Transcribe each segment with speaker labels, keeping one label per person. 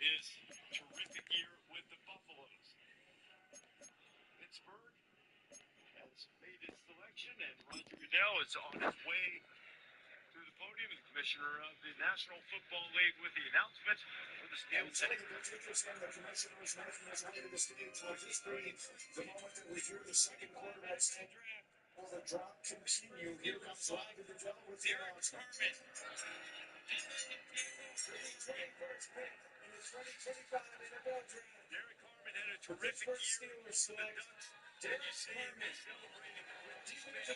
Speaker 1: his terrific year with the Buffaloes. Pittsburgh has made its selection, and Roger Goodell is on his way to the podium. The commissioner of the National Football League with the announcement for the Steel City.
Speaker 2: The commissioner is making his way to the stadium for history. The moment that we hear the second quarterback stand will the drop continue. Here comes Roger Goodell with the announcement.
Speaker 1: Derek Harmon had a terrific year with the Ducks. Did you see him celebrating with teammates?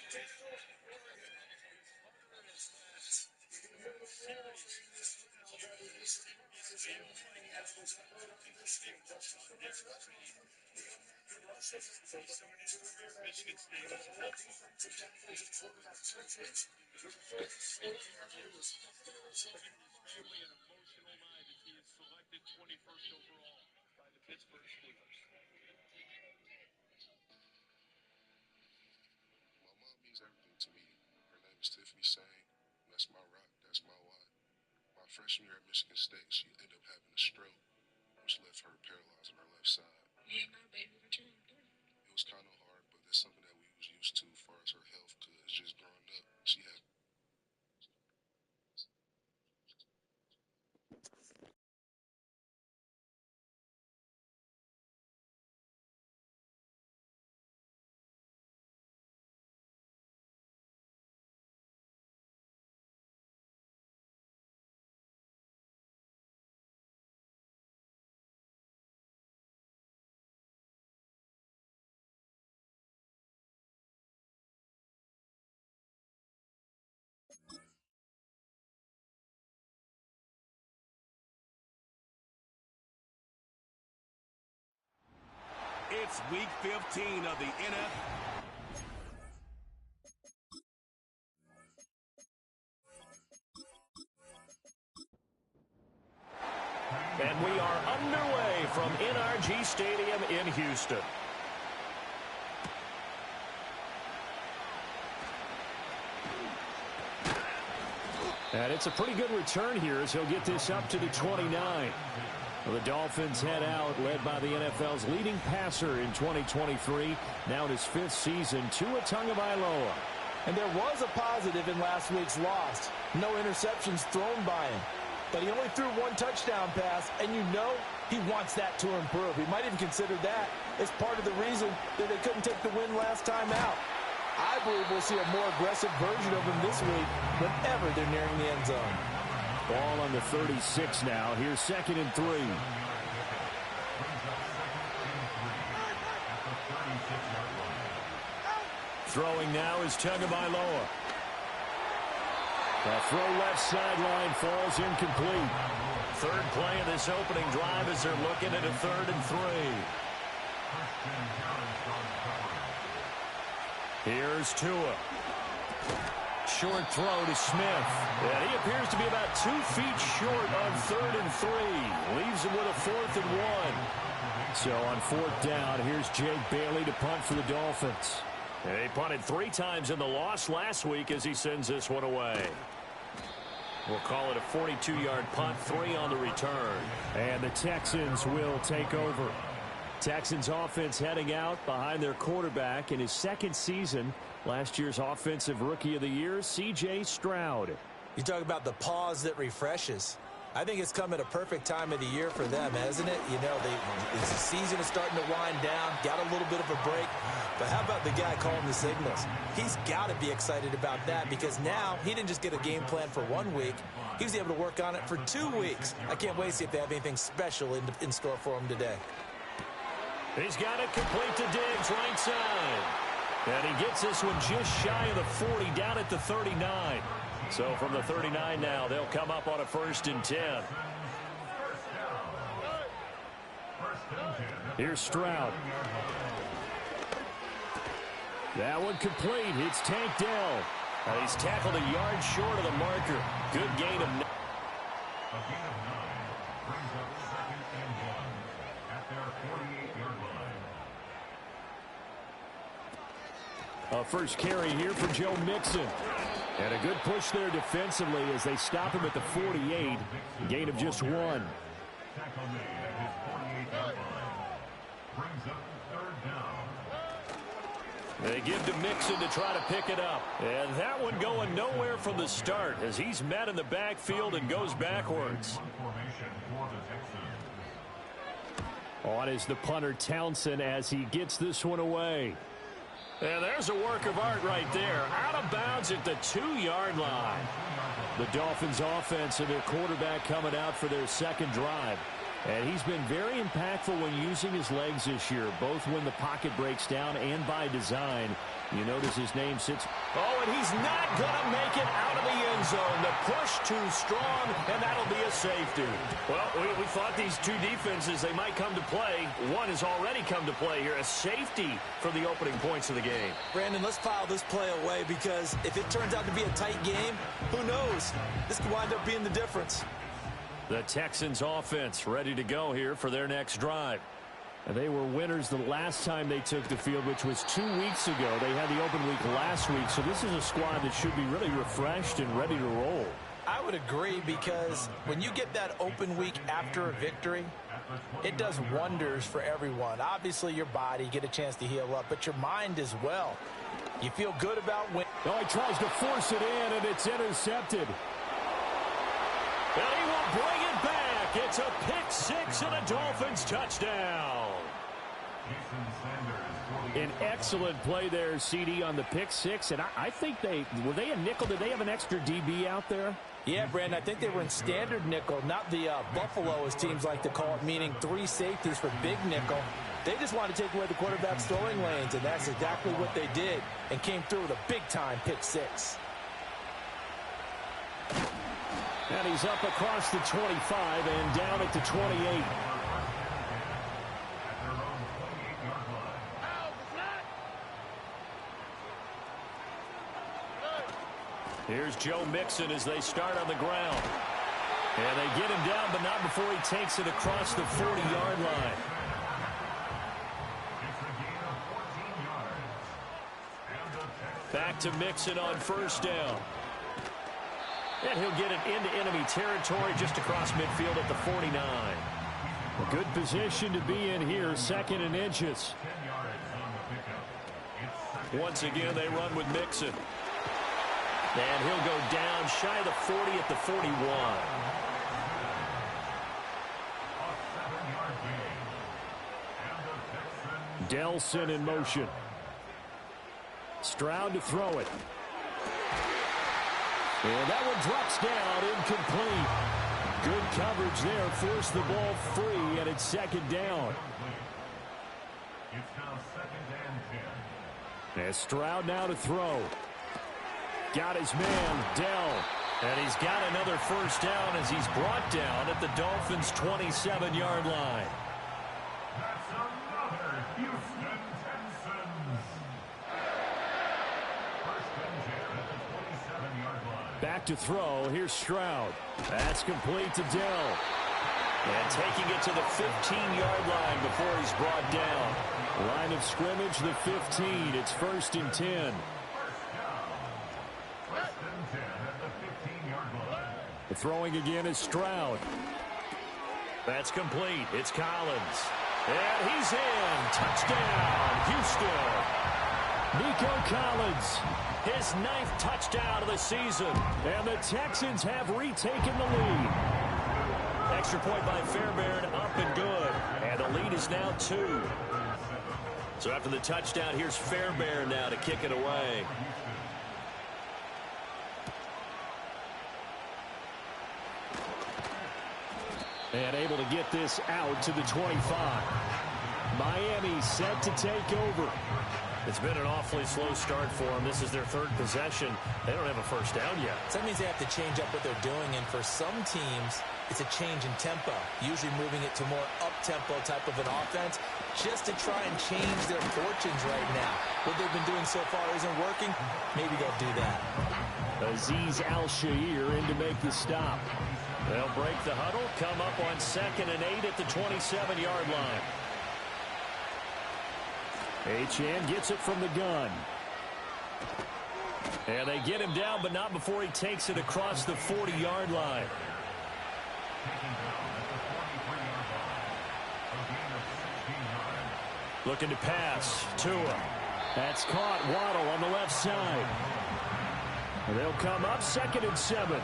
Speaker 1: Michigan State is family an emotional night as he is selected 21st overall by the Pittsburgh Steelers.
Speaker 3: My mom means everything to me. Her name is Tiffany Sang. That's my rock. That's my why. My freshman year at Michigan State, she ended up having a stroke, which left her paralyzed on her left side.
Speaker 4: Yeah, my baby returned.
Speaker 3: It was kind of hard, but that's something that we was used to as far as her health, because just growing up, she had
Speaker 5: It's week 15 of the NFL.
Speaker 6: And we are underway from NRG Stadium in Houston. And it's a pretty good return here as he'll get this up to the 29. The Dolphins head out, led by the NFL's leading passer in 2023, now in his 5th season, Tua Tagovailoa.
Speaker 7: And there was a positive in last week's loss. No interceptions thrown by him. But he only threw 1 touchdown pass, and you know he wants that to improve. He might even consider that as part of the reason that they couldn't take the win last time out. I believe we'll see a more aggressive version of him this week whenever they're nearing the end zone.
Speaker 6: Ball on the 36 now. Here's 2nd and 3. Throwing now is Tagovailoa. The throw left sideline falls incomplete. 3rd play of this opening drive as they're looking at a 3rd and 3. Here's Tua. Short throw to Smith. And he appears to be about 2 feet short on 3rd and 3. Leaves him with a 4th and 1. So on 4th down, here's Jake Bailey to punt for the Dolphins. And he punted 3 times in the loss last week as he sends this one away. We'll call it a 42-yard punt, 3 on the return. And the Texans will take over. Texans offense heading out behind their quarterback in his 2nd season. Last year's Offensive Rookie of the Year, C.J. Stroud.
Speaker 7: You talk about the pause that refreshes. I think it's come at a perfect time of the year for them, hasn't it? You know, the season is starting to wind down, got a little bit of a break. But how about the guy calling the signals? He's got to be excited about that because now he didn't just get a game plan for 1 week. He was able to work on it for 2 weeks. I can't wait to see if they have anything special in store for him today.
Speaker 6: He's got it complete to Diggs, right side. And he gets this one just shy of the 40, down at the 39. So from the 39 now, they'll come up on a 1st and 10. Here's Stroud. That one complete. It's Tank Dell. He's tackled a yard short of the marker. Good gain of 9. A first carry here for Joe Mixon. And a good push there defensively as they stop him at the 48. Gain of just 1.
Speaker 4: tackle made at his 48-yard line. Brings up third down.
Speaker 6: They give to Mixon to try to pick it up. And that one going nowhere from the start as he's met in the backfield and goes backwards. On is the punter Townsend as he gets this one away. And there's a work of art right there. Out of bounds at the 2-yard line. The Dolphins offense and their quarterback coming out for their second drive. And he's been very impactful when using his legs this year, both when the pocket breaks down and by design. You notice his name sits. Oh, and he's not going to make it out of the end zone. The push too strong, and that'll be a safety. Well, we thought these two defenses, they might come to play. One has already come to play here, a safety for the opening points of the game.
Speaker 7: Brandon, let's file this play away because if it turns out to be a tight game, who knows? This could wind up being the difference.
Speaker 6: The Texans offense ready to go here for their next drive. And they were winners the last time they took the field, which was 2 weeks ago. They had the open week last week, so this is a squad that should be really refreshed and ready to roll.
Speaker 7: I would agree because when you get that open week after a victory, it does wonders for everyone. Obviously, your body, get a chance to heal up, but your mind as well. You feel good about winning.
Speaker 6: Oh, he tries to force it in, and it's intercepted. And he will bring it back. It's a pick six and a Dolphins touchdown. An excellent play there, CD, on the pick six. And I think were they a nickel? Did they have an extra DB out there?
Speaker 7: Yeah, Brandon, I think they were in standard nickel, not the Buffalo, as teams like to call it, meaning 3 safeties for big nickel. They just wanted to take away the quarterback's throwing lanes, and that's exactly what they did and came through with a big-time pick six.
Speaker 6: And he's up across the 25 and down at the 28. Here's Joe Mixon as they start on the ground. And they get him down, but not before he takes it across the 40-yard line. Back to Mixon on first down. And he'll get it into enemy territory just across midfield at the 49. A good position to be in here, 2nd and inches. Once again, they run with Mixon. And he'll go down shy of the 40 at the 41. Delson in motion. Stroud to throw it. And that one drops down, incomplete. Good coverage there, forced the ball free, and it's 2nd down.
Speaker 4: It's now 2nd and 10.
Speaker 6: And Stroud now to throw. Got his man, Dell. And he's got another first down as he's brought down at the Dolphins' 27-yard line.
Speaker 4: That's another Houston Texans. 1st and 10 at the 27-yard line.
Speaker 6: Back to throw. Here's Stroud. That's complete to Dell. And taking it to the 15-yard line before he's brought down. Line of scrimmage, the 15. It's 1st and 10. The throwing again is Stroud. That's complete. It's Collins. And he's in. Touchdown, Houston. Nico Collins, his 9th touchdown of the season. And the Texans have retaken the lead. Extra point by Fairbairn, up and good. And the lead is now 2. So after the touchdown, here's Fairbairn now to kick it away. And able to get this out to the 25. Miami set to take over. It's been an awfully slow start for them. This is their 3rd possession. They don't have a first down yet.
Speaker 7: So that means they have to change up what they're doing, and for some teams, it's a change in tempo, usually moving it to more up-tempo type of an offense, just to try and change their fortunes right now. What they've been doing so far isn't working. Maybe they'll do that.
Speaker 6: Azeez Al-Shaair in to make the stop. They'll break the huddle, come up on 2nd and 8 at the 27-yard line. Achane gets it from the gun. And they get him down, but not before he takes it across the 40-yard line. Looking to pass. Tua. That's caught. Waddle on the left side. And they'll come up 2nd and 7.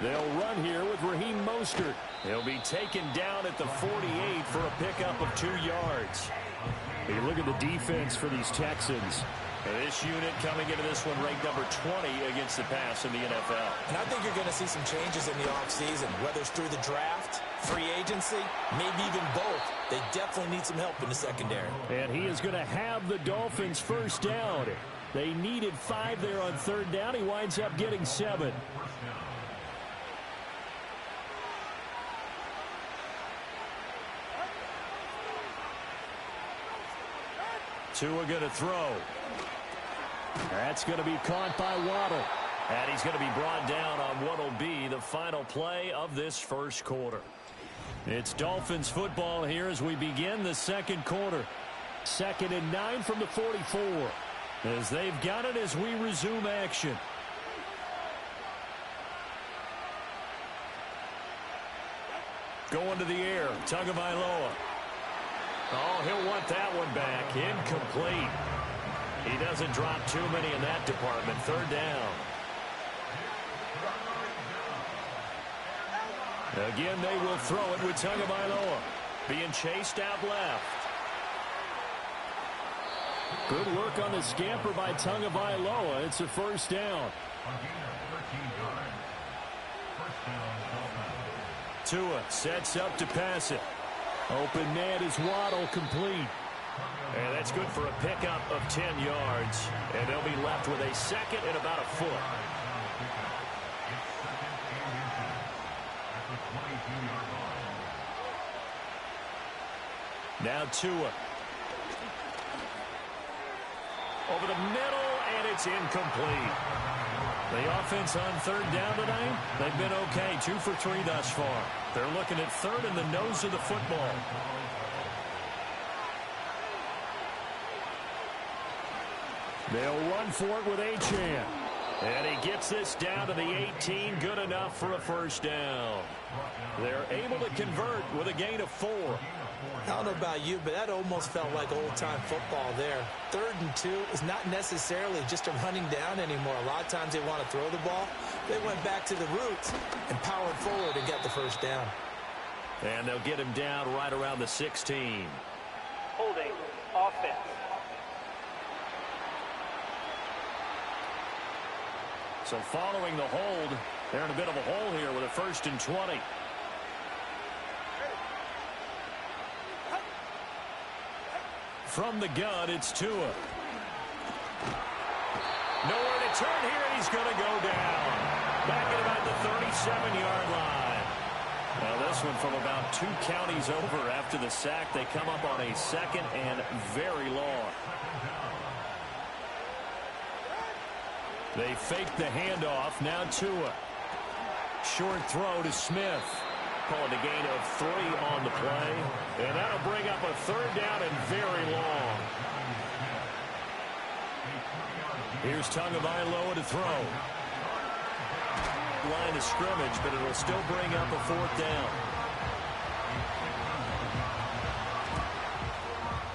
Speaker 6: They'll run here with Raheem Mostert. He'll be taken down at the 48 for a pickup of 2 yards. You look at the defense for these Texans. This unit coming into this one ranked number 20 against the pass in the NFL.
Speaker 7: And I think you're going to see some changes in the offseason, whether it's through the draft, free agency, maybe even both. They definitely need some help in the secondary.
Speaker 6: And he is going to have the Dolphins first down. They needed 5 there on 3rd down. He winds up getting 7. Tua going to throw. That's going to be caught by Waddle. And he's going to be brought down on what will be the final play of this first quarter. It's Dolphins football here as we begin the second quarter. 2nd and 9 from the 44. As they've got it as we resume action. Going to the air. Tagovailoa. Oh, he'll want that one back. Incomplete. He doesn't drop too many in that department. 3rd down. Again, they will throw it with Tagovailoa. Being chased out left. Good work on the scamper by Tagovailoa. It's a 1st down. Tua sets up to pass it. Open man is Waddle, complete. And that's good for a pickup of 10 yards. And they'll be left with a 2nd and about a foot. Now Tua. Over the middle, and it's incomplete. The offense on 3rd down tonight, they've been okay. 2 for 3 thus far. They're looking at 3rd in the nose of the football. They'll run for it with Achane. And he gets this down to the 18. Good enough for a 1st down. They're able to convert with a gain of 4.
Speaker 7: I don't know about you, but that almost felt like old-time football there. 3rd and 2 is not necessarily just a running down anymore. A lot of times they want to throw the ball. They went back to the roots and powered forward and got the 1st down.
Speaker 6: And they'll get him down right around the 16.
Speaker 8: Holding offense.
Speaker 6: So following the hold, they're in a bit of a hole here with a 1st and 20. From the gun, it's Tua. Nowhere to turn here, and he's going to go down. Back at about the 37-yard line. Now this one from about 2 counties over after the sack. They come up on a 2nd and very long. They fake the handoff. Now Tua. Short throw to Smith. Calling a gain of 3 on the play. And that'll bring up a 3rd down and very long. Here's Tagovailoa to throw. Line of scrimmage, but it'll still bring up a 4th down.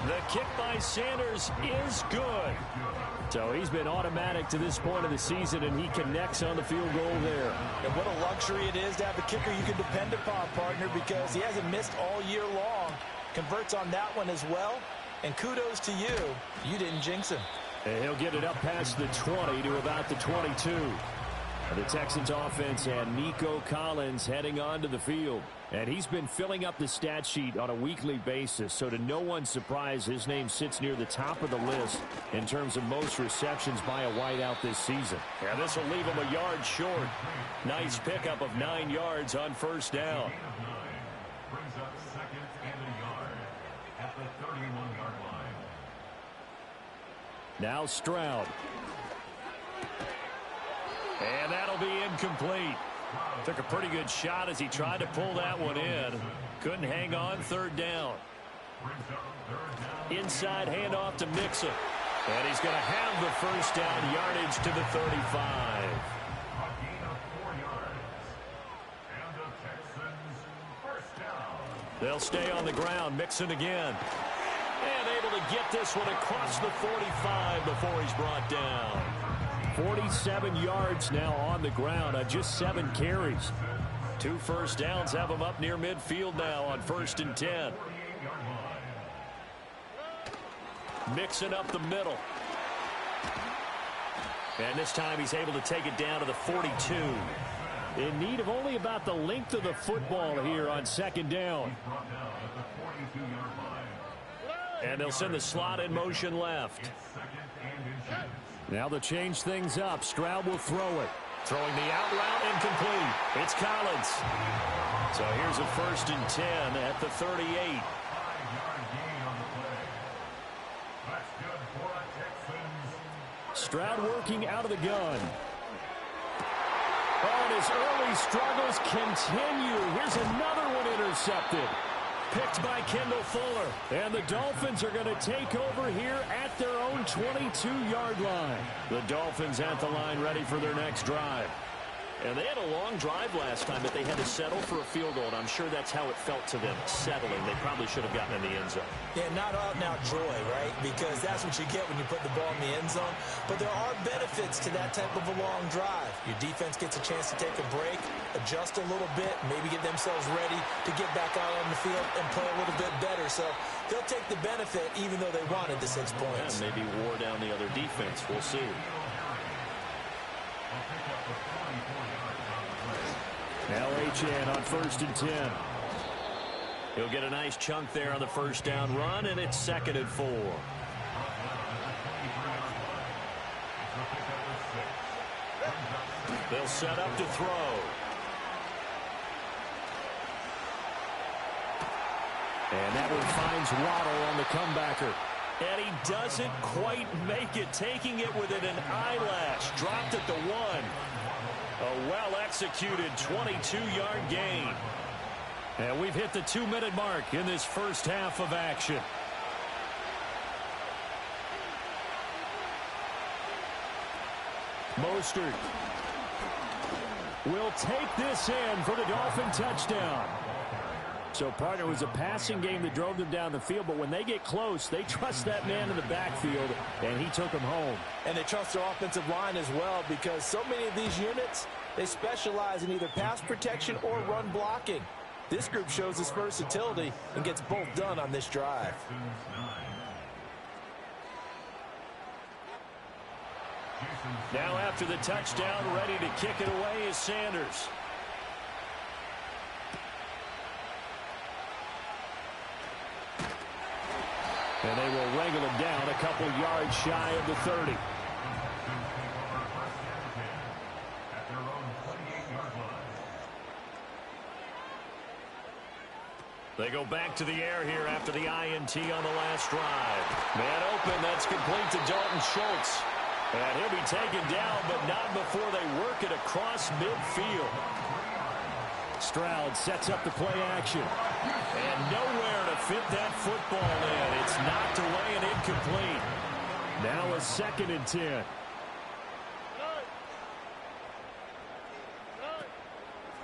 Speaker 6: The kick by Sanders is good. So he's been automatic to this point of the season, and he connects on the field goal there.
Speaker 7: And what a luxury it is to have a kicker you can depend upon, partner, because he hasn't missed all year long. Converts on that one as well. And kudos to you. You didn't jinx him.
Speaker 6: And he'll get it up past the 20 to about the 22. The Texans offense and Nico Collins heading onto the field. And he's been filling up the stat sheet on a weekly basis. So to no one's surprise, his name sits near the top of the list in terms of most receptions by a wideout this season. Yeah, this will leave him a yard short. Nice pickup of 9 yards on 1st down.
Speaker 4: Brings up 2nd and a yard at the 31-yard line.
Speaker 6: Now Stroud. And that'll be incomplete. Took a pretty good shot as he tried to pull that one in. Couldn't hang on. 3rd down. Inside handoff to Mixon. And he's going to have the 1st down, yardage to the 35. They'll stay on the ground. Mixon again. And able to get this one across the 45 before he's brought down. 47 yards now on the ground on just 7 carries. 2 first downs have him up near midfield now on 1st and 10. Mixing up the middle. And this time he's able to take it down to the 42. In need of only about the length of the football here on 2nd down. And they'll send the slot in motion left. Now they'll change things up. Stroud will throw it. Throwing the out route, incomplete. It's Collins. So here's a 1st and 10 at the 38. Stroud working out of the gun. Oh, and his early struggles continue. Here's another one intercepted. Picked by Kendall Fuller. And the Dolphins are going to take over here at their own 22-yard line. The Dolphins at the line ready for their next drive. And they had a long drive last time, but they had to settle for a field goal, and I'm sure that's how it felt to them, settling. They probably should have gotten in the end zone.
Speaker 7: Yeah, not out-and-out joy, right? Because that's what you get when you put the ball in the end zone. But there are benefits to that type of a long drive. Your defense gets a chance to take a break, adjust a little bit, maybe get themselves ready to get back out on the field and play a little bit better. So they'll take the benefit even though they wanted the 6 points.
Speaker 6: Yeah, maybe wore down the other defense. We'll see. Now Achane on 1st and 10. He'll get a nice chunk there on the 1st down run, and it's 2nd and 4. They'll set up to throw. And that one finds Waddle on the comebacker. And he doesn't quite make it, taking it within an eyelash. Dropped at the 1. A well-executed 22-yard gain. And we've hit the 2-minute mark in this first half of action. Mostert will take this in for the Dolphin touchdown. So, partner, it was a passing game that drove them down the field, but when they get close, they trust that man in the backfield, and he took them home.
Speaker 7: And they trust their offensive line as well, because so many of these units, they specialize in either pass protection or run blocking. This group shows its versatility and gets both done on this drive.
Speaker 6: Now after the touchdown, ready to kick it away is Sanders. And they will wrangle him down a couple yards shy of the 30. They go back to the air here after the INT on the last drive. Man open, that's complete to Dalton Schultz. And he'll be taken down, but not before they work it across midfield. Stroud sets up the play action. And nowhere to fit that football in. It's knocked away and incomplete. Now a 2nd and 10.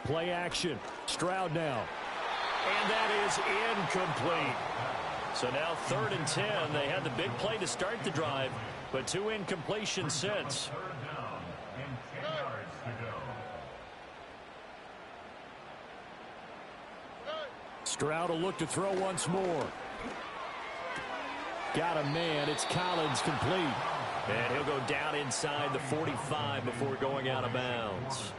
Speaker 6: Play action. Stroud now. And that is incomplete. So now 3rd and 10. They had the big play to start the drive, but 2 incompletions since. Stroud will look to throw once more. Got a man. It's Collins, complete. And he'll go down inside the 45 before going out of bounds.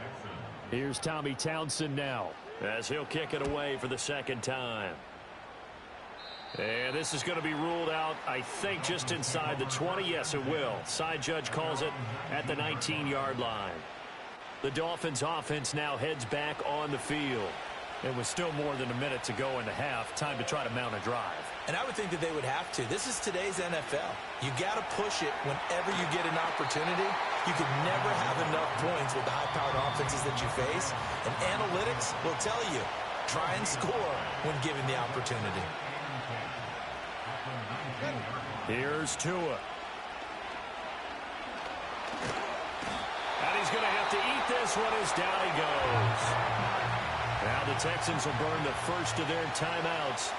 Speaker 6: Here's Tommy Townsend now, as he'll kick it away for the 2nd time. And this is going to be ruled out, I think, just inside the 20. Yes, it will. Side judge calls it at the 19-yard line. The Dolphins offense now heads back on the field. It was still more than a minute to go in the half. Time to try to mount a drive.
Speaker 7: And I would think that they would have to. This is today's NFL. You got to push it whenever you get an opportunity. You could never have enough points with the high-powered offenses that you face. And analytics will tell you, try and score when given the opportunity.
Speaker 6: Here's Tua. And he's going to have to eat this one as down he goes. Now the Texans will burn the first of their timeouts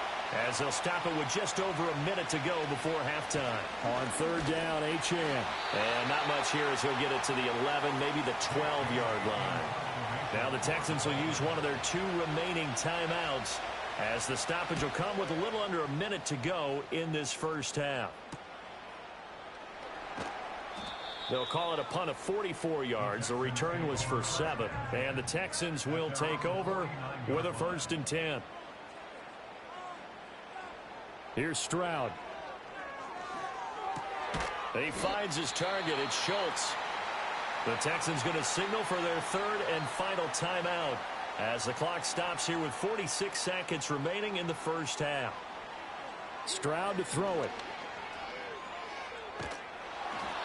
Speaker 6: as they'll stop it with just over a minute to go before halftime.
Speaker 9: On third down, Achane.
Speaker 6: And not much here as he'll get it to the 11, maybe the 12-yard line. Now the Texans will use one of their 2 remaining timeouts as the stoppage will come with a little under a minute to go in this first half. They'll call it a punt of 44 yards. The return was for 7. And the Texans will take over with a 1st and 10.
Speaker 9: Here's Stroud.
Speaker 6: He finds his target. It's Schultz. The Texans going to signal for their 3rd and final timeout as the clock stops here with 46 seconds remaining in the first half.
Speaker 9: Stroud to throw it.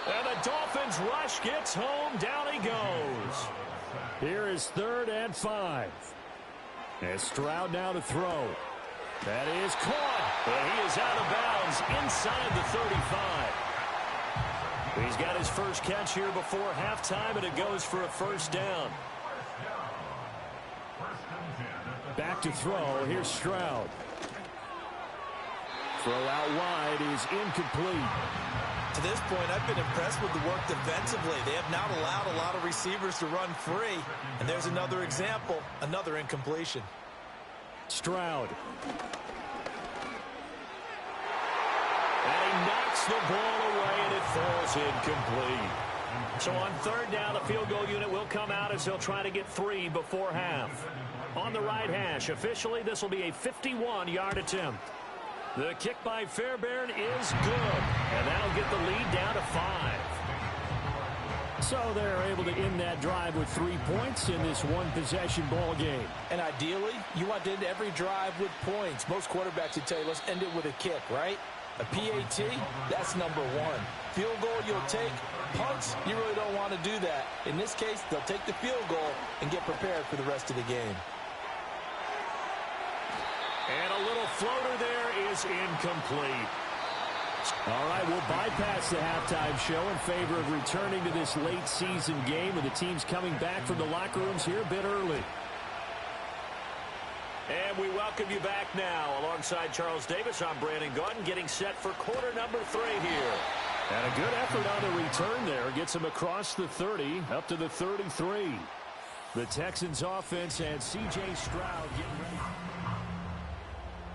Speaker 6: And the Dolphins rush gets home. Down he goes.
Speaker 9: Here is 3rd and 5. And Stroud now to throw. That is caught.
Speaker 6: And he is out of bounds inside the 35. He's got his first catch here before halftime, and it goes for a 1st down.
Speaker 9: Back to throw. Here's Stroud. Throw out wide is incomplete.
Speaker 7: To this point, I've been impressed with the work defensively. They have not allowed a lot of receivers to run free. And there's another example, another incompletion.
Speaker 9: Stroud.
Speaker 6: And he knocks the ball away, and it falls incomplete. So on 3rd down, the field goal unit will come out as he'll try to get 3 before half. On the right hash, officially, this will be a 51-yard attempt. The kick by Fairbairn is good, and that'll get the lead down to 5.
Speaker 9: So they're able to end that drive with 3 points in this one-possession ball game.
Speaker 7: And ideally, you want to end every drive with points. Most quarterbacks would tell you, let's end it with a kick, right? A PAT, that's number 1. Field goal you'll take. Punts, you really don't want to do that. In this case, they'll take the field goal and get prepared for the rest of the game.
Speaker 6: And a little floater there is incomplete.
Speaker 9: All right, we'll bypass the halftime show in favor of returning to this late season game with the teams coming back from the locker rooms here a bit early.
Speaker 6: And we welcome you back now. Alongside Charles Davis, I'm Brandon Gaudin, getting set for quarter number 3 here.
Speaker 9: And a good effort on the return there. Gets him across the 30, up to the 33. The Texans offense and C.J. Stroud getting ready.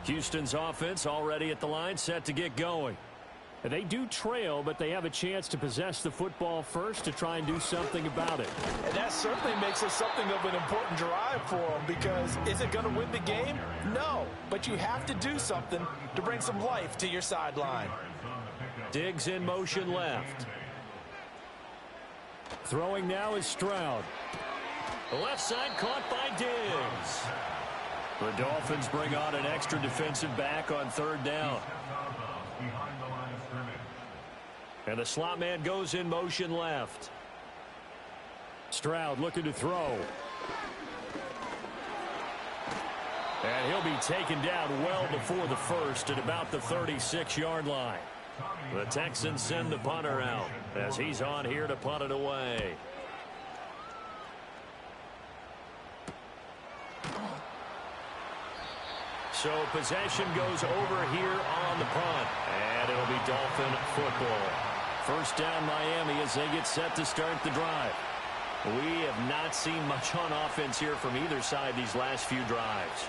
Speaker 6: Houston's offense already at the line, set to get going.
Speaker 9: They do trail, but they have a chance to possess the football first to try and do something about it.
Speaker 7: And that certainly makes it something of an important drive for them, because is it going to win the game? No, but you have to do something to bring some life to your sideline.
Speaker 6: Diggs in motion left.
Speaker 9: Throwing now is Stroud.
Speaker 6: The left side caught by Diggs. The Dolphins bring on an extra defensive back on 3rd down. And the slot man goes in motion left.
Speaker 9: Stroud looking to throw.
Speaker 6: And he'll be taken down well before the 1st at about the 36-yard line. The Texans send the punter out as he's on here to punt it away. So possession goes over here on the punt. And it'll be Dolphin football. 1st down Miami as they get set to start the drive. We have not seen much on offense here from either side these last few drives.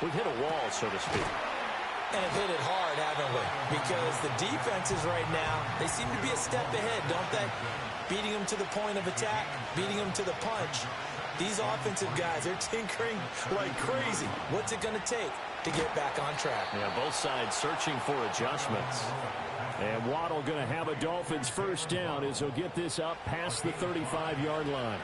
Speaker 6: We've hit a wall, so to speak.
Speaker 7: And have hit it hard, haven't we? Because the defenses right now, they seem to be a step ahead, don't they? Beating them to the point of attack, beating them to the punch. These offensive guys, they're tinkering like crazy. What's it going to take to get back on track?
Speaker 6: Yeah, both sides searching for adjustments.
Speaker 9: And Waddle going to have a Dolphins 1st down as he'll get this up past the 35-yard line.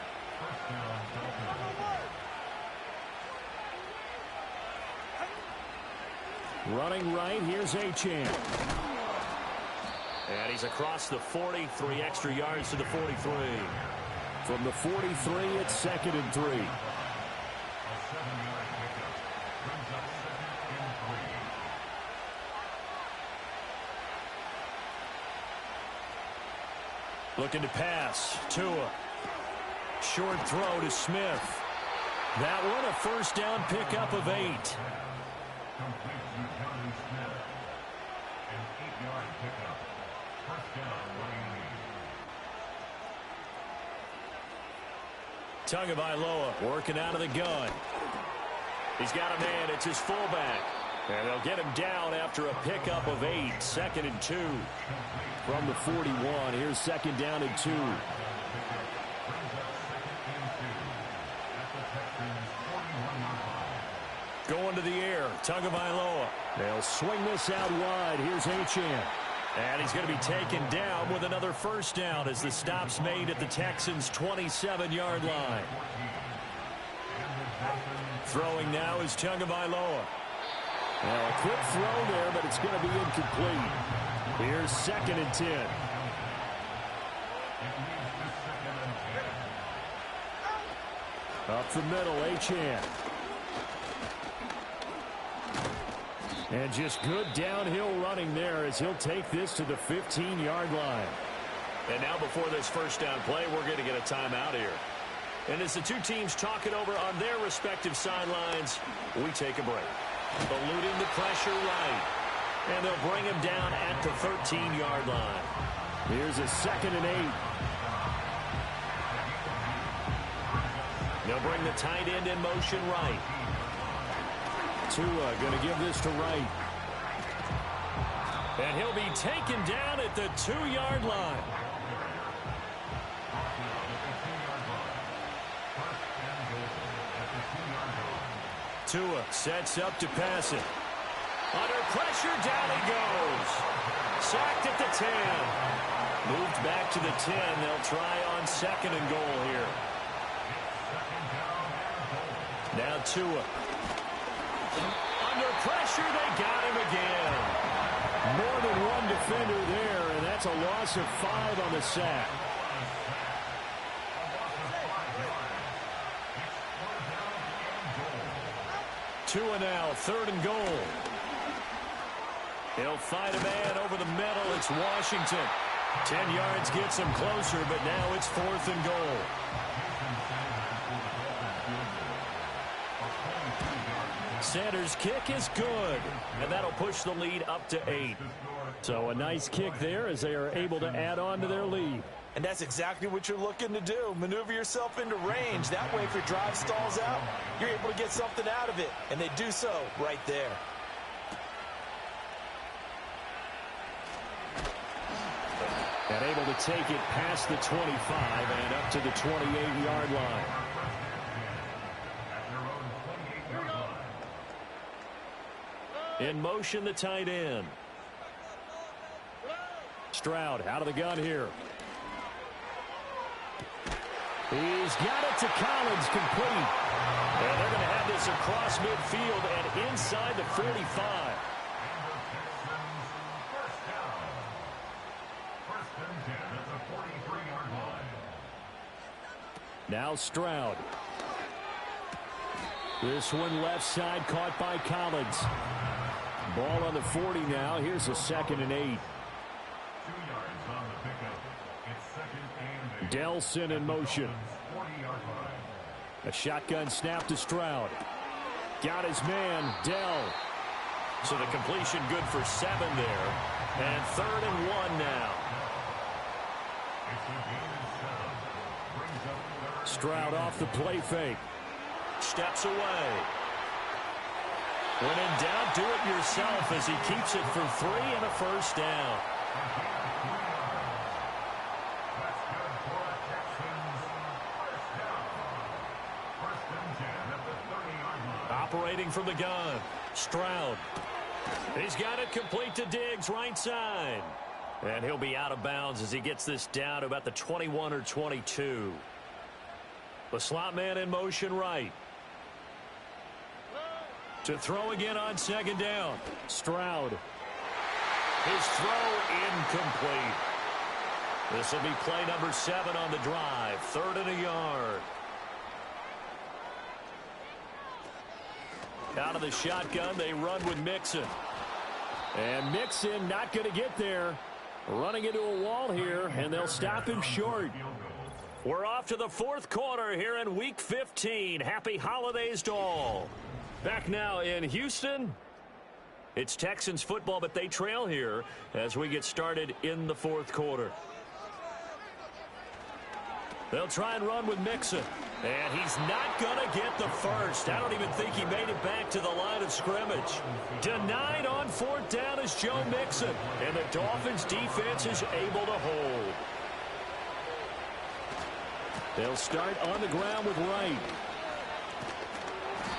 Speaker 9: Running right, here's Achane.
Speaker 6: And he's across the 40, 3 extra yards to the 43.
Speaker 9: From the 43, it's 2nd and 3.
Speaker 6: Looking to pass. Tua. Short throw to Smith.
Speaker 9: That one a first down pickup of 8.
Speaker 4: Complete to Johnny Smith. An 8-yard pickup. First down, Miami.
Speaker 9: Tagovailoa working out of the gun. He's got a man. It's his fullback. And they'll get him down after a pickup of 8. 2nd and 2. From the 41. Here's 2nd down and 2. Going to the air. Tagovailoa. They'll swing this out wide. Here's Achane. And he's going to be taken down with another first down as the stop's made at the Texans' 27-yard line. Throwing now is Tagovailoa. Now a quick throw there, but it's going to be incomplete. Here's 2nd and 10. Up the middle, Achane. And just good downhill running there as he'll take this to the 15-yard line. And now before this first down play, we're going to get a timeout here. And as the two teams talk it over on their respective sidelines, we take a break. Eluding the pressure right. And they'll bring him down at the 13-yard line. Here's a 2nd and 8. They'll bring the tight end in motion right. Tua going to give this to Wright. And he'll be taken down at the 2-yard line. Tua sets up to pass it. Under pressure, down he goes. Sacked at the 10. Moved back to the 10. They'll try on 2nd and goal here. Now Tua. Under pressure, they got him again. More than one defender there, and that's a loss of 5 on the sack. Tua now, 3rd and goal. He'll fight a man over the middle. It's Washington. 10 yards gets him closer, but now it's 4th and goal. Sanders' kick is good, and that'll push the lead up to 8. So a nice kick there as they are able to add on to their lead.
Speaker 7: And that's exactly what you're looking to do. Maneuver yourself into range. That way, if your drive stalls out, you're able to get something out of it. And they do so right there.
Speaker 9: And able to take it past the 25 and up to the 28-yard line. In motion, the tight end. Stroud out of the gun here. He's got it to Collins, complete. And they're going to have this across midfield and inside the 45. Now Stroud. This one left side caught by Collins. Ball on the 40 now. Here's a 2nd and 8.
Speaker 4: 2 yards on the pickup. It's 2nd and 8.
Speaker 9: Delson in motion.
Speaker 4: 40-yard line.
Speaker 9: A shotgun snap to Stroud. Got his man, Dell. So the completion good for 7 there. And 3rd and 1 now. Stroud off the play fake. Steps away. When in doubt, do it yourself as he keeps it for 3 and a first down. Operating from the gun, Stroud. He's got it complete to Diggs, right side. And he'll be out of bounds as he gets this down to about the 21 or 22. The slot man in motion right. To throw again on 2nd down. Stroud. His throw incomplete. This will be play number 7 on the drive. 3rd and a yard. Out of the shotgun, they run with Mixon. And Mixon not going to get there. Running into a wall here, and they'll stop him short. We're off to the fourth quarter here in Week 15. Happy holidays to all. Back now in Houston. It's Texans football, but they trail here as we get started in the fourth quarter. They'll try and run with Mixon. And he's not going to get the first. I don't even think he made it back to the line of scrimmage. Denied on fourth down is Joe Mixon. And the Dolphins defense is able to hold. They'll start on the ground with Wright.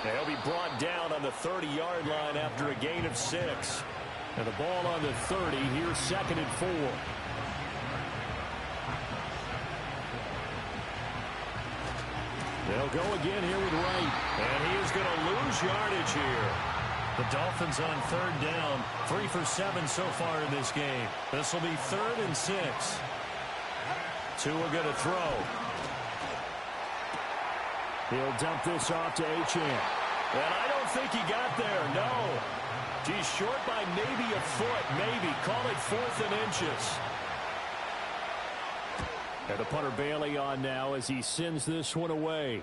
Speaker 9: They'll be brought down on the 30-yard line after a gain of 6. And the ball on the 30. Here's 2nd and 4. They'll go again here with Wright. And he is going to lose yardage here. The Dolphins on 3rd down. 3 for 7 so far in this game. This will be 3rd and 6. Tua going to throw. He'll dump this off to Achane. And I don't think he got there, no. He's short by maybe a foot, maybe. Call it 4th and inches. And the punter Bailey on now as he sends this one away.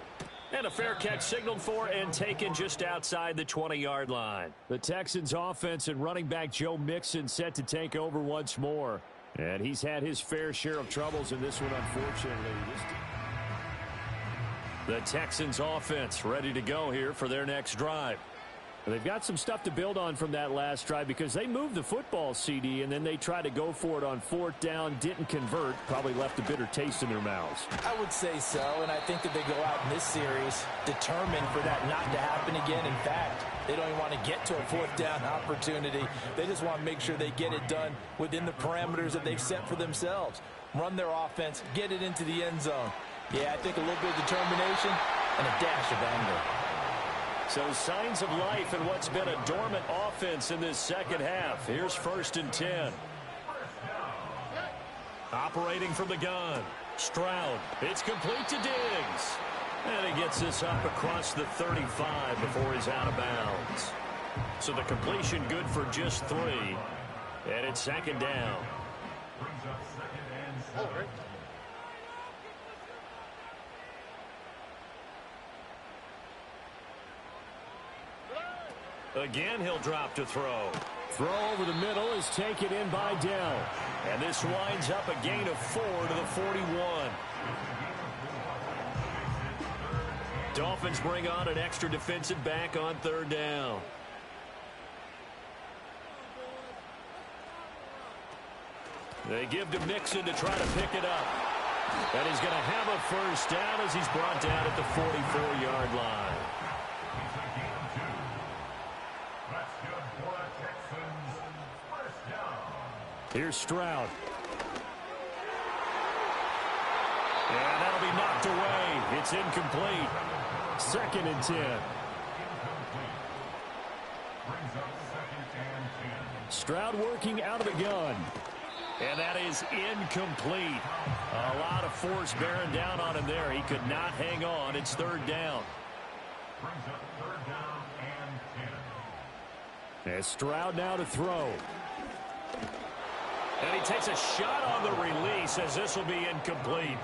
Speaker 9: And a fair catch signaled for and taken just outside the 20-yard line. The Texans offense and running back Joe Mixon set to take over once more. And he's had his fair share of troubles in this one, unfortunately. The Texans offense ready to go here for their next drive. They've got some stuff to build on from that last drive because they moved the football, CD, and then they tried to go for it on 4th down, didn't convert, probably left a bitter taste in their mouths.
Speaker 7: I would say so, and I think that they go out in this series determined for that not to happen again. In fact, they don't even want to get to a 4th down opportunity. They just want to make sure they get it done within the parameters that they've set for themselves. Run their offense, get it into the end zone. Yeah, I think a little bit of determination and a dash of anger.
Speaker 9: So signs of life in what's been a dormant offense in this second half. Here's 1st and 10. Operating from the gun. Stroud. It's complete to Diggs. And he gets this up across the 35 before he's out of bounds. So the completion good for just 3. And it's 2nd down. Again, he'll drop to throw. Throw over the middle is taken in by Dell. And this winds up a gain of 4 to the 41. Dolphins bring on an extra defensive back on 3rd down. They give to Mixon to try to pick it up. And he's going to have a 1st down as he's brought down at the 44-yard line. Here's Stroud. And that'll be knocked away. It's incomplete. 2nd and 10. Stroud working out of the gun. And that is incomplete. A lot of force bearing down on him there. He could not hang on. It's 3rd down. And Stroud now to throw. And he takes a shot on the release as this will be incomplete.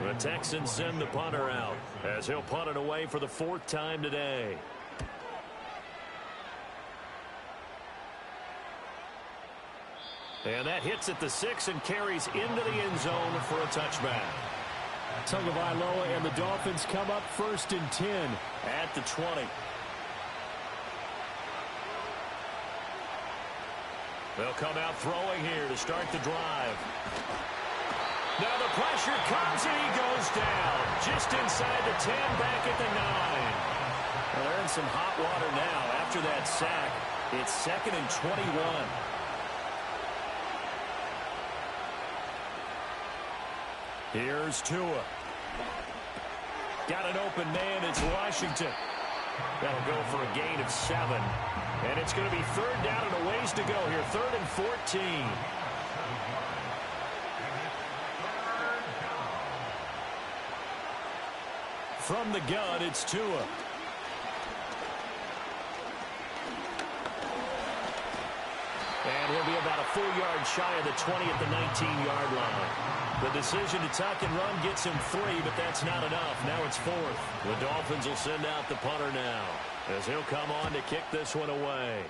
Speaker 9: The Texans send the punter out as he'll punt it away for the 4th time today. And that hits at the 6 and carries into the end zone for a touchback. Tagovailoa and the Dolphins come up 1st and 10 at the 20. They'll come out throwing here to start the drive. Now the pressure comes and he goes down. Just inside the 10, back at the 9. Well, they're in some hot water now after that sack. It's 2nd and 21. Here's Tua. Got an open man. It's Washington. That'll go for a gain of 7. And it's going to be 3rd down and a ways to go here. 3rd and 14. From the gun, it's Tua. And he'll be about a full yard shy of the 20 at the 19-yard line. The decision to tuck and run gets him 3, but that's not enough. Now it's 4th. The Dolphins will send out the punter now, as he'll come on to kick this one away.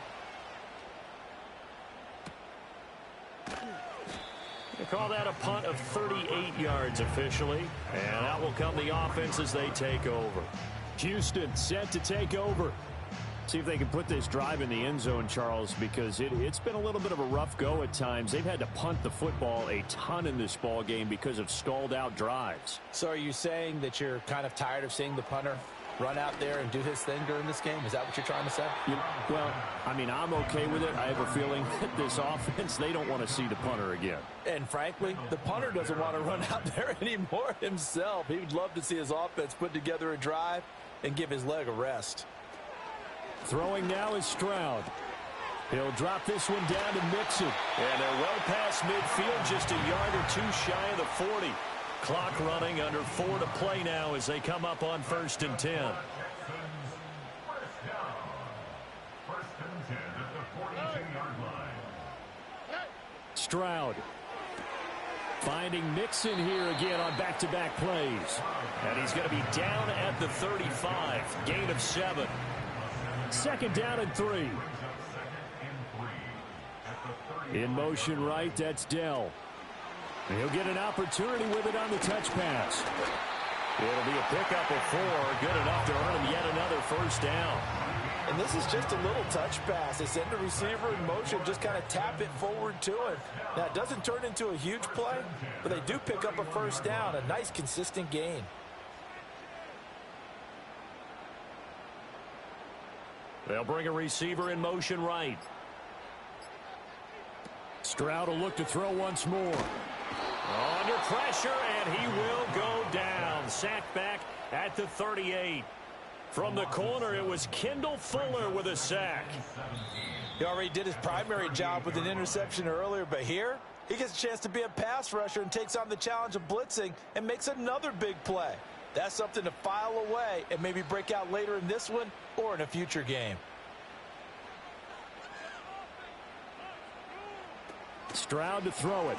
Speaker 9: They call that a punt of 38 yards officially. And out will come the offense as they take over.
Speaker 6: Houston set to take over. See if they can put this drive in the end zone, Charles, because it's been a little bit of a rough go at times. They've had to punt the football a ton in this ball game because of stalled out drives.
Speaker 7: So are you saying that you're kind of tired of seeing the punter run out there and do his thing during this game? Is that what you're trying to say?
Speaker 6: Well, I mean, I'm okay with it. I have a feeling that this offense, they don't want to see the punter again.
Speaker 7: And frankly, the punter doesn't want to run out there anymore himself. He would love to see his offense put together a drive and give his leg a rest.
Speaker 6: Throwing now is Stroud. He'll drop this one down to Mixon.
Speaker 9: And they're well past midfield, just a yard or two shy of the 40. Clock running, under 4 to play now as they come up on 1st and 10.
Speaker 6: Stroud finding Mixon here again on back-to-back plays.
Speaker 9: And he's going to be down at the 35. Gain of 7.
Speaker 6: 2nd down and 3. In motion right, that's Dell. He'll get an opportunity with it on the touch pass.
Speaker 9: It'll be a pickup of 4, good enough to earn him yet another 1st down.
Speaker 7: And this is just a little touch pass. They send the receiver in motion, just kind of tap it forward to him. Now, it doesn't turn into a huge play, but they do pick up a 1st down, a nice, consistent gain.
Speaker 9: They'll bring a receiver in motion right.
Speaker 6: Stroud will look to throw once more.
Speaker 9: Under pressure, and he will go down. Sacked back at the 38. From the corner, it was Kendall Fuller with a sack.
Speaker 7: He already did his primary job with an interception earlier, but here, he gets a chance to be a pass rusher and takes on the challenge of blitzing and makes another big play. That's something to file away and maybe break out later in this one or in a future game.
Speaker 6: Stroud to throw it.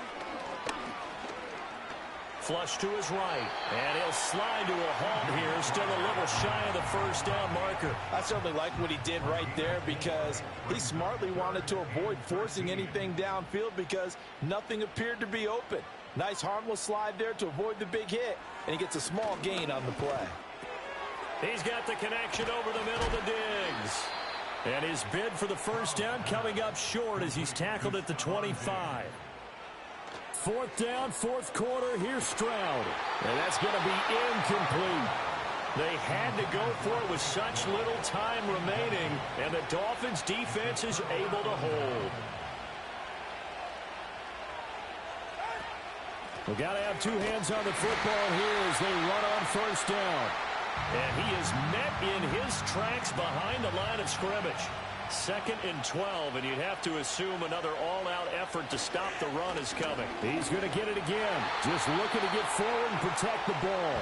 Speaker 9: Flush to his right, and he'll slide to a halt here, still a little shy of the 1st down marker.
Speaker 7: I certainly like what he did right there because he smartly wanted to avoid forcing anything downfield because nothing appeared to be open. Nice harmless slide there to avoid the big hit, and he gets a small gain on the play.
Speaker 9: He's got the connection over the middle to Diggs.
Speaker 6: And his bid for the 1st down coming up short as he's tackled at the 25. 4th down, 4th quarter. Here's Stroud.
Speaker 9: And that's going to be incomplete. They had to go for it with such little time remaining, and the Dolphins defense is able to hold.
Speaker 6: We've got to have 2 hands on the football here as they run on 1st down.
Speaker 9: And he is met in his tracks behind the line of scrimmage. 2nd and 12, and you'd have to assume another all-out effort to stop the run is coming.
Speaker 6: He's going to get it again. Just looking to get forward and protect the ball.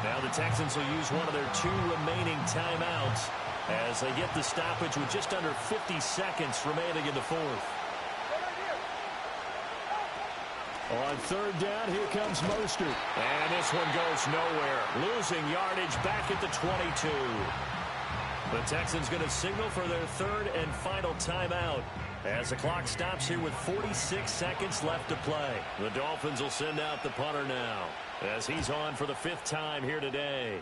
Speaker 9: Now the Texans will use one of their 2 remaining timeouts as they get the stoppage with just under 50 seconds remaining in the 4th.
Speaker 6: On 3rd down, here comes Mostert.
Speaker 9: And this one goes nowhere. Losing yardage back at the 22. The Texans going to signal for their 3rd and final timeout as the clock stops here with 46 seconds left to play. The Dolphins will send out the punter now as he's on for the 5th time here today.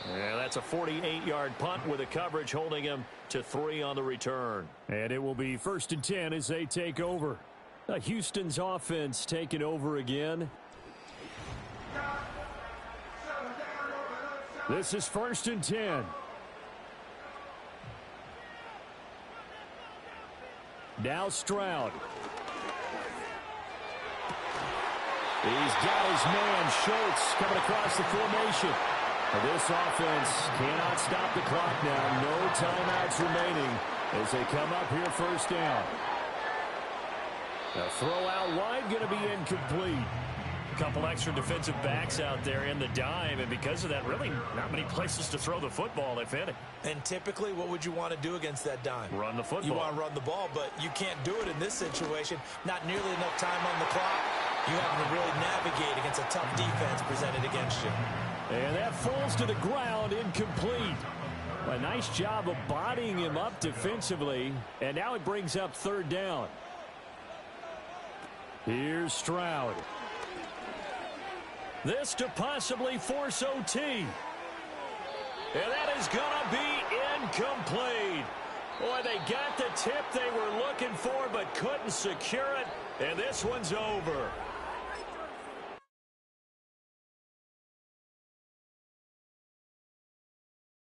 Speaker 9: Yeah, that's a 48-yard punt with a coverage holding him to 3 on the return.
Speaker 6: And it will be 1st and 10 as they take over. Houston's offense taking over again. This is 1st and 10. Now Stroud. He's got his man, Schultz, coming across the formation. This offense cannot stop the clock now. No timeouts remaining as they come up here 1st down. A throw out wide going to be incomplete.
Speaker 9: A couple extra defensive backs out there in the dime, and because of that, really not many places to throw the football, if any.
Speaker 7: And typically, what would you want to do against that dime?
Speaker 9: Run the football.
Speaker 7: You want to run the ball, but you can't do it in this situation. Not nearly enough time on the clock. You have to really navigate against a tough defense presented against you.
Speaker 9: And that falls to the ground, incomplete. A nice job of bodying him up defensively, and now it brings up third down. Here's Stroud. This to possibly force OT. And that is going to be incomplete. Boy, they got the tip they were looking for but couldn't secure it, and this one's over.